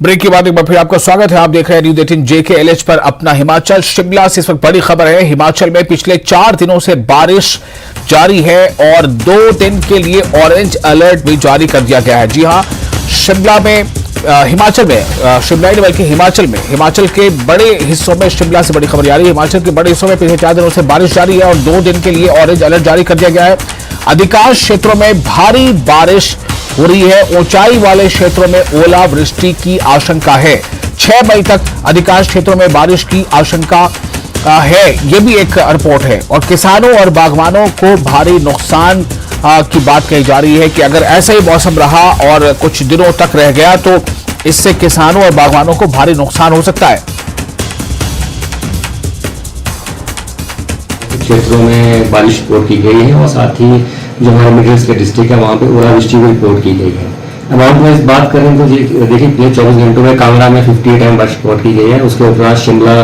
Break के बाद एक बार फिर आपका स्वागत है। आप देख रहे हैं न्यूज 18 JKLH पर अपना हिमाचल। शिमला से इस वक्त बड़ी खबर है। हिमाचल में पिछले 4 दिनों से बारिश जारी है और 2 दिन के लिए ऑरेंज अलर्ट भी जारी कर दिया गया है। जी हां, शिमला में हिमाचल में शिमला नहीं बल्कि हिमाचल के बड़े हिस्सों में शिमला से बड़ी खबर आ रही है। हिमाचल के बड़े हिस्सों में पिछले 4 दिनों से बारिश जारी है और 2 दिन के लिए ऑरेंज अलर्ट जारी कर दिया गया है। अधिकांश क्षेत्रों में भारी बारिश हो रही है। ऊंचाई वाले क्षेत्रों में ओलावृष्टि की आशंका है। 6 मई तक अधिकांश क्षेत्रों में बारिश की आशंका है, यह भी एक रिपोर्ट है। और किसानों और बागवानों को भारी नुकसान की बात कही जा रही है कि अगर ऐसा ही मौसम रहा और कुछ दिनों तक रह गया तो इससे किसानों और बागवानों को भारी नुकसान हो सकता है। क्षेत्रों में बारिश रिपोर्ट की गई है और साथ ही जो हमारे मिडिल्स के डिस्ट्रिक्ट है वहाँ पे ओलावृष्टि भी रिपोर्ट की गई है। अमाउंट में बात करें तो देखिए पिछले 24 घंटों में कांगड़ा में 58 mm बारिश रिकॉर्ड की गई है। उसके उपरांत शिमला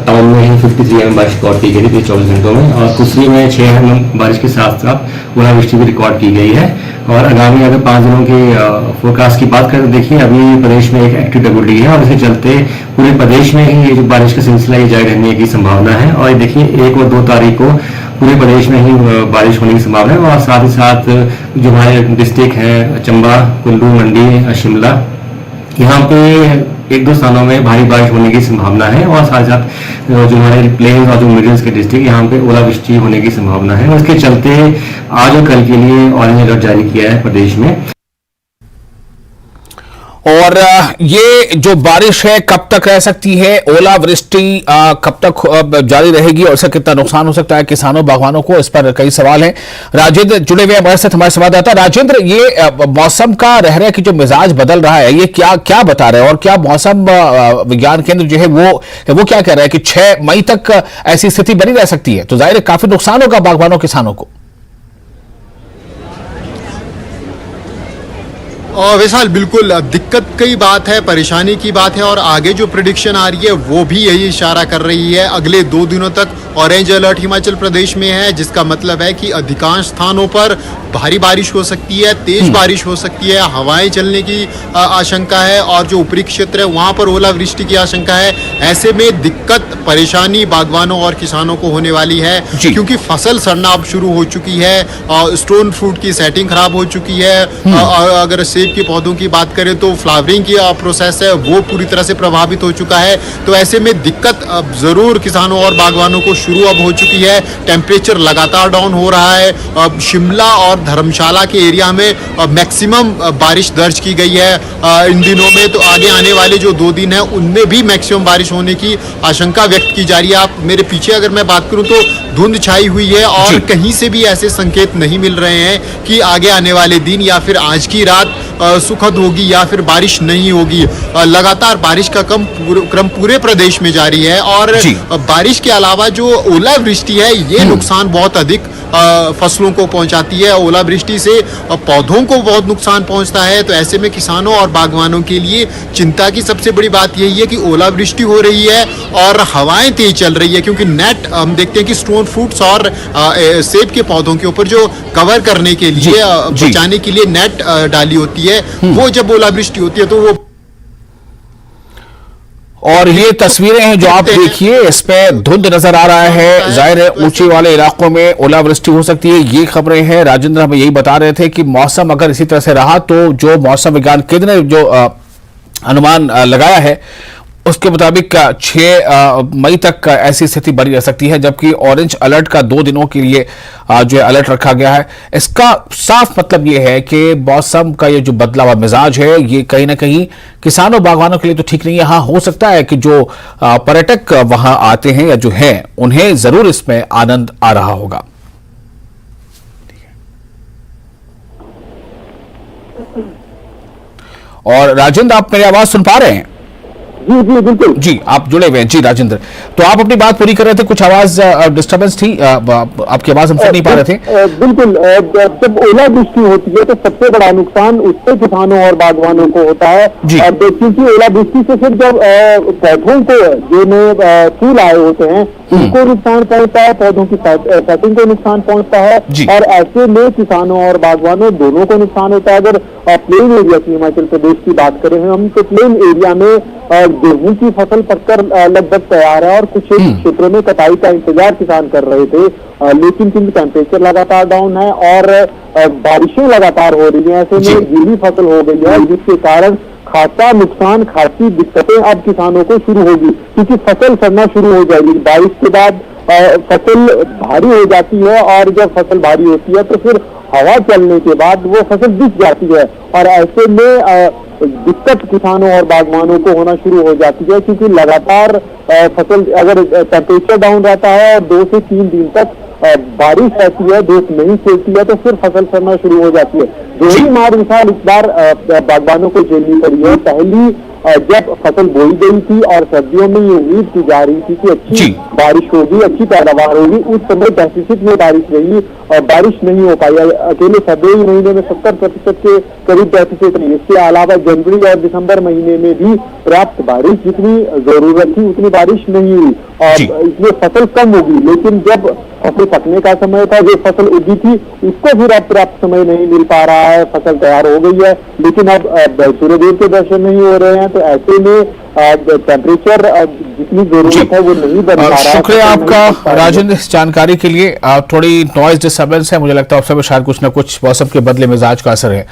टाउन में ही 53 mm बारिश रिकॉर्ड की गई थी पिछले 24 घंटों में और कुफरी में 6 mm बारिश के साथ साथ ओलावृष्टि भी रिकॉर्ड की गई है। और आगामी अगर 5 दिनों की फोरकास्ट की बात करें तो देखिए अभी प्रदेश में एक एक्टिव WD है और इसके चलते पूरे प्रदेश में ही ये जो बारिश का सिलसिला ये जारी रहने की संभावना है। और देखिए 1 और 2 तारीख को पूरे प्रदेश में ही बारिश होने की संभावना है। और साथ ही साथ जो हमारे डिस्ट्रिक्ट हैं चंबा, कुल्लू, मंडी, शिमला, यहाँ पे 1-2 स्थानों में भारी बारिश होने की संभावना है। और साथ ही साथ जो हमारे प्लेन्स और जो मिडिल्स के डिस्ट्रिक्ट यहाँ पे ओलावृष्टि होने की संभावना है। और इसके चलते आज और कल के लिए ऑरेंज अलर्ट जारी किया है प्रदेश में। और ये जो बारिश है कब तक रह सकती है, ओलावृष्टि कब तक जारी रहेगी और इससे कितना नुकसान हो सकता है किसानों बागवानों को, इस पर कई सवाल हैं। राजेंद्र जुड़े हुए हमारे साथ, हमारे संवाददाता। राजेंद्र, ये मौसम का रह की जो मिजाज बदल रहा है ये क्या बता रहा है और क्या मौसम विज्ञान केंद्र जो है वो क्या कह रहा है कि 6 मई तक ऐसी स्थिति बनी रह सकती है? तो जाहिर है काफी नुकसान होगा बागवानों किसानों को। विशाल, बिल्कुल दिक्कत की बात है, परेशानी की बात है और आगे जो प्रेडिक्शन आ रही है वो भी यही इशारा कर रही है। अगले 2 दिनों तक ऑरेंज अलर्ट हिमाचल प्रदेश में है, जिसका मतलब है कि अधिकांश स्थानों पर भारी बारिश हो सकती है, तेज बारिश हो सकती है, हवाएं चलने की आशंका है और जो ऊपरी क्षेत्र है वहां पर ओलावृष्टि की आशंका है। ऐसे में दिक्कत परेशानी बागवानों और किसानों को होने वाली है क्योंकि फसल सड़ना अब शुरू हो चुकी है, स्टोन फ्रूट की सेटिंग खराब हो चुकी है। अगर सेब के पौधों की बात करें तो फ्लावरिंग की प्रोसेस है वो पूरी तरह से प्रभावित हो चुका है। तो ऐसे में दिक्कत अब जरूर किसानों और बागवानों को शुरू अब हो चुकी है। टेम्परेचर लगातार डाउन हो रहा है। अब शिमला और धर्मशाला के एरिया में मैक्सिमम बारिश दर्ज की गई है इन दिनों में। तो आगे आने वाले जो 2 दिन है उनमें भी मैक्सिमम बारिश होने की आशंका व्यक्त की जा रही है। आप मेरे पीछे अगर मैं बात करूं तो धुंध छाई हुई है और कहीं से भी ऐसे संकेत नहीं मिल रहे हैं कि आगे आने वाले दिन या फिर आज की रात सुखद होगी या फिर बारिश नहीं होगी। लगातार बारिश का क्रम पूरे प्रदेश में जारी है और बारिश के अलावा जो ओलावृष्टि है ये नुकसान बहुत अधिक फसलों को पहुंचाती है। ओलावृष्टि से पौधों को बहुत नुकसान पहुंचता है। तो ऐसे में किसानों और बागवानों के लिए चिंता की सबसे बड़ी बात यही है कि ओलावृष्टि हो रही है और हवाएं तेज चल रही है क्योंकि नेट हम देखते हैं कि स्टोन फ्रूट्स और सेब के पौधों के ऊपर जो कवर करने के लिए बचाने के लिए नेट डाली होती है, वो जब ओलावृष्टि होती है तो वो। और ये तस्वीरें हैं जो आप देखिए, इसमें धुंध नजर आ रहा है। जाहिर है ऊंचे वाले इलाकों में ओलावृष्टि हो सकती है। ये खबरें हैं। राजेंद्र हमें यही बता रहे थे कि मौसम अगर इसी तरह से रहा तो जो मौसम विज्ञान केंद्र ने जो अनुमान लगाया है उसके मुताबिक 6 मई तक ऐसी स्थिति बनी रह सकती है, जबकि ऑरेंज अलर्ट का 2 दिनों के लिए जो है अलर्ट रखा गया है। इसका साफ मतलब ये है कि मौसम का ये जो बदला हुआ मिजाज है ये कहीं ना कहीं किसानों बागवानों के लिए तो ठीक नहीं है। हाँ, हो सकता है कि जो पर्यटक वहां आते हैं या जो हैं उन्हें जरूर इसमें आनंद आ रहा होगा। और राजेंद्र, आप मेरी आवाज सुन पा रहे हैं? जी बिल्कुल। जी, आप जुड़े हुए हैं। जी राजेंद्र, तो आप अपनी बात पूरी कर रहे थे, कुछ आवाज डिस्टर्बेंस थी, आपकी आवाज हम सुन नहीं पा रहे थे। बिल्कुल, जब ओलावृष्टि होती है तो सबसे बड़ा नुकसान उससे किसानों और बागवानों को होता है। क्योंकि ओलावृष्टि से फिर जब पौधों को जो फूल आए होते हैं उनको नुकसान पहुंचता है, पौधों की सेटिंग को नुकसान पहुंचता है जी। और ऐसे में किसानों और बागवानों दोनों को नुकसान होता है। अगर प्लेन एरिया की हिमाचल प्रदेश की बात करें हम तो प्लेन एरिया में गेहूं की फसल पककर लगभग तैयार है और कुछ क्षेत्रों में कटाई का इंतजार किसान कर रहे थे, लेकिन क्योंकि टेम्परेचर लगातार डाउन है और बारिशें लगातार हो रही हैं, ऐसे में गीली फसल हो गई है जिसके कारण खासा नुकसान, खासी दिक्कतें अब किसानों को शुरू होगी क्योंकि फसल सड़ना शुरू हो जाएगी। बारिश के बाद फसल भारी हो जाती है और जब फसल भारी होती है तो फिर हवा चलने के बाद वो फसल दिख जाती है और ऐसे में दिक्कत किसानों और बागवानों को होना शुरू हो जाती है क्योंकि लगातार फसल अगर टेम्परेचर डाउन रहता है और 2 से 3 दिन तक बारिश रहती है, धूप नहीं खिलती है तो फिर फसल सड़ना शुरू हो जाती है। दोहरी मार मिसाल इस बार बागवानों को झेलनी पड़ी है। पहली जब फसल बोई गई थी और सर्दियों में ये उम्मीद की जा रही थी कि अच्छी बारिश होगी, अच्छी पैदावार होगी, उस समय डेफिसिट में बारिश रही और बारिश नहीं हो पाई। अकेले फरवरी महीने में 70% के करीब डेफिसिट रही। इसके अलावा जनवरी और दिसंबर महीने में भी पर्याप्त बारिश जितनी जरूरत थी उतनी बारिश नहीं हुई और इसलिए फसल कम होगी। लेकिन जब फसल पकने का समय था, जो फसल उगी थी उसको फिर अब पर्याप्त समय नहीं मिल पा रहा है, फसल तैयार हो गई है लेकिन अब सूर्यदेव के दर्शन नहीं हो रहे हैं, तो ऐसे में टेम्परेचर जितनी जरूरत है वो नहीं बन पा रहा है। शुक्रिया आपका राजेंद्र इस जानकारी के लिए। थोड़ी नॉइज डिस्टर्बेंस है, मुझे लगता है उस समय शायद कुछ ना कुछ मौसम के बदले मिजाज का असर है।